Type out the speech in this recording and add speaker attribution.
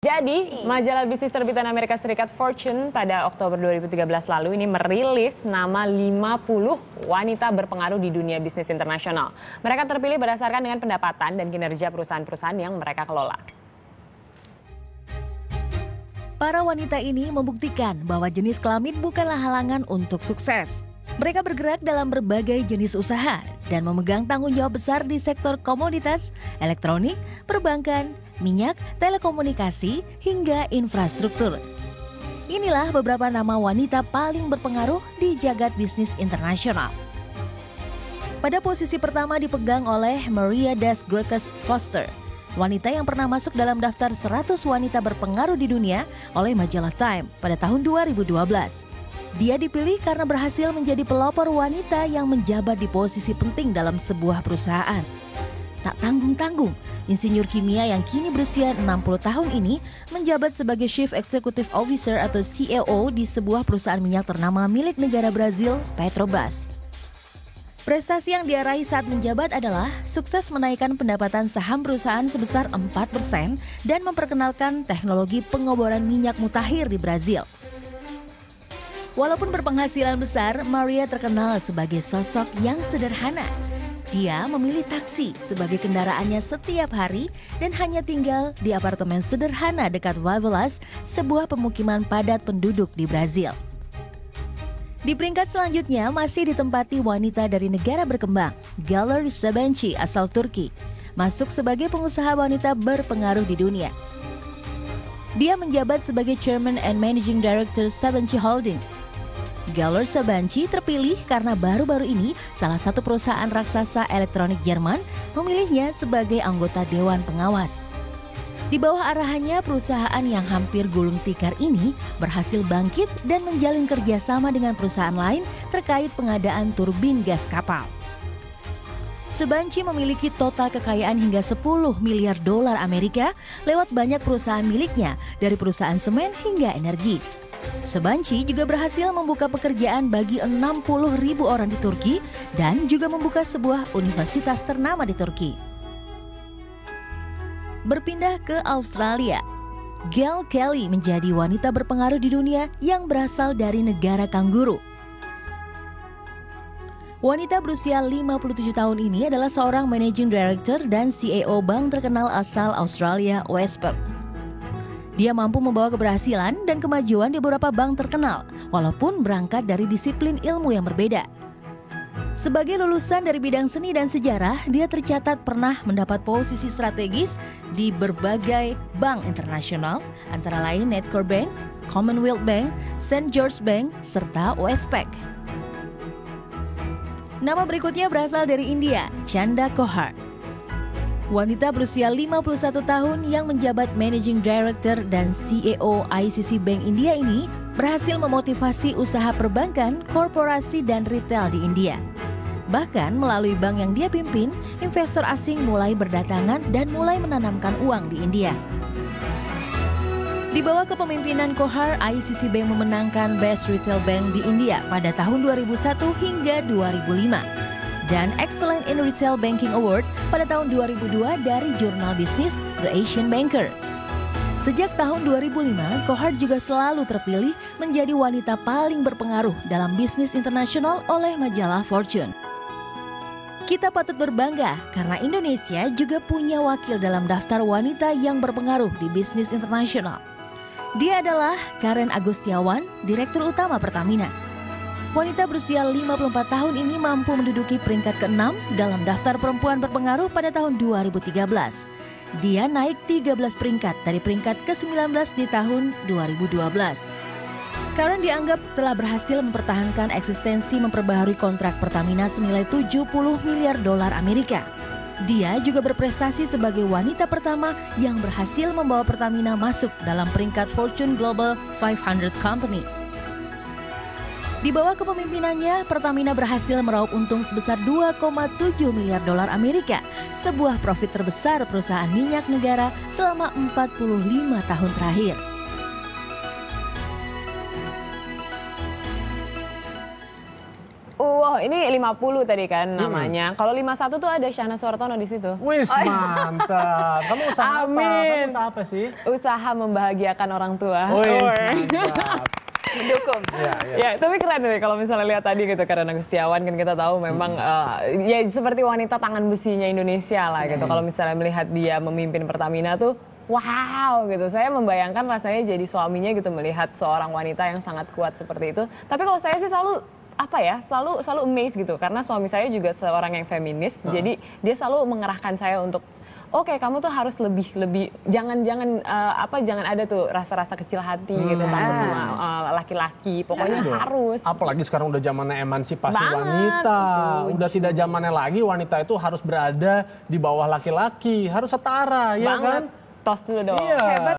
Speaker 1: Jadi, majalah bisnis terbitan Amerika Serikat Fortune pada Oktober 2013 lalu ini merilis nama 50 wanita berpengaruh di dunia bisnis internasional. Mereka terpilih berdasarkan dengan pendapatan dan kinerja perusahaan-perusahaan yang mereka kelola.
Speaker 2: Para wanita ini membuktikan bahwa jenis kelamin bukanlah halangan untuk sukses. Mereka bergerak dalam berbagai jenis usaha dan memegang tanggung jawab besar di sektor komoditas, elektronik, perbankan, minyak, telekomunikasi, hingga infrastruktur. Inilah beberapa nama wanita paling berpengaruh di jagat bisnis internasional. Pada posisi pertama dipegang oleh Maria Das Grecas Foster, wanita yang pernah masuk dalam daftar 100 wanita berpengaruh di dunia oleh majalah Time pada tahun 2012. Dia dipilih karena berhasil menjadi pelopor wanita yang menjabat di posisi penting dalam sebuah perusahaan. Tak tanggung-tanggung, insinyur kimia yang kini berusia 60 tahun ini menjabat sebagai Chief Executive Officer atau CEO di sebuah perusahaan minyak ternama milik negara Brazil, Petrobras. Prestasi yang dia raih saat menjabat adalah sukses menaikkan pendapatan saham perusahaan sebesar 4% dan memperkenalkan teknologi pengoboran minyak mutakhir di Brazil. Walaupun berpenghasilan besar, Maria terkenal sebagai sosok yang sederhana. Dia memilih taksi sebagai kendaraannya setiap hari dan hanya tinggal di apartemen sederhana dekat Favelas, sebuah pemukiman padat penduduk di Brazil. Di peringkat selanjutnya masih ditempati wanita dari negara berkembang, Galler Sabanci asal Turki, masuk sebagai pengusaha wanita berpengaruh di dunia. Dia menjabat sebagai Chairman and Managing Director Sabanci Holding. Galler Sabanci terpilih karena baru-baru ini salah satu perusahaan raksasa elektronik Jerman memilihnya sebagai anggota Dewan Pengawas. Di bawah arahannya, perusahaan yang hampir gulung tikar ini berhasil bangkit dan menjalin kerjasama dengan perusahaan lain terkait pengadaan turbin gas kapal. Sabanci memiliki total kekayaan hingga 10 miliar dolar Amerika lewat banyak perusahaan miliknya, dari perusahaan semen hingga energi. Sabanci juga berhasil membuka pekerjaan bagi 60.000 orang di Turki dan juga membuka sebuah universitas ternama di Turki. Berpindah ke Australia, Gail Kelly menjadi wanita berpengaruh di dunia yang berasal dari negara kanguru. Wanita berusia 57 tahun ini adalah seorang Managing Director dan CEO bank terkenal asal Australia, Westpac. Dia mampu membawa keberhasilan dan kemajuan di beberapa bank terkenal, walaupun berangkat dari disiplin ilmu yang berbeda. Sebagai lulusan dari bidang seni dan sejarah, dia tercatat pernah mendapat posisi strategis di berbagai bank internasional, antara lain Nedcor Bank, Commonwealth Bank, St. George Bank, serta Westpac. Nama berikutnya berasal dari India, Chanda Kohar. Wanita berusia 51 tahun yang menjabat Managing Director dan CEO ICICI Bank India ini berhasil memotivasi usaha perbankan, korporasi, dan retail di India. Bahkan melalui bank yang dia pimpin, investor asing mulai berdatangan dan mulai menanamkan uang di India. Di bawah kepemimpinan Kohar, ICICI Bank memenangkan Best Retail Bank di India pada tahun 2001 hingga 2005. Dan Excellent in Retail Banking Award pada tahun 2002 dari jurnal bisnis The Asian Banker. Sejak tahun 2005, Kohar juga selalu terpilih menjadi wanita paling berpengaruh dalam bisnis internasional oleh majalah Fortune. Kita patut berbangga karena Indonesia juga punya wakil dalam daftar wanita yang berpengaruh di bisnis internasional. Dia adalah Karen Agustiawan, Direktur Utama Pertamina. Wanita berusia 54 tahun ini mampu menduduki peringkat ke-6 dalam daftar perempuan berpengaruh pada tahun 2013. Dia naik 13 peringkat dari peringkat ke-19 di tahun 2012. Karen dianggap telah berhasil mempertahankan eksistensi memperbaharui kontrak Pertamina senilai 70 miliar dolar Amerika. Dia juga berprestasi sebagai wanita pertama yang berhasil membawa Pertamina masuk dalam peringkat Fortune Global 500 Company. Di bawah kepemimpinannya, Pertamina berhasil meraup untung sebesar 2,7 miliar dolar Amerika, sebuah profit terbesar perusahaan minyak negara selama 45 tahun terakhir.
Speaker 1: Wow, Oh, ini 50 tadi kan namanya. Kalau 51 tuh ada Syahna Suartono di situ.
Speaker 3: Wis, mantap. Kamu usaha apa? Kamu usaha apa sih?
Speaker 1: Usaha membahagiakan orang tua.
Speaker 3: Wis, mantap.
Speaker 4: Mendukung.
Speaker 1: Ya, tapi keren deh kalau misalnya lihat tadi gitu, karena Gustiawan kan kita tahu memang ya seperti wanita tangan besinya Indonesia lah gitu. Kalau misalnya melihat dia memimpin Pertamina tuh wow gitu. Saya membayangkan rasanya jadi suaminya gitu melihat seorang wanita yang sangat kuat seperti itu. Tapi kalau saya sih selalu selalu amazed gitu karena suami saya juga seorang yang feminis. Jadi dia selalu mengerahkan saya untuk oke, kamu tuh harus lebih jangan ada tuh rasa-rasa kecil hati gitu takut sama laki-laki. Pokoknya harus.
Speaker 3: Apalagi sekarang udah zamannya emansipasi
Speaker 1: Banget.
Speaker 3: wanita. Udah tidak zamannya lagi wanita itu harus berada di bawah laki-laki, harus setara, ya kan?
Speaker 1: Tos dulu dong.
Speaker 3: Iya.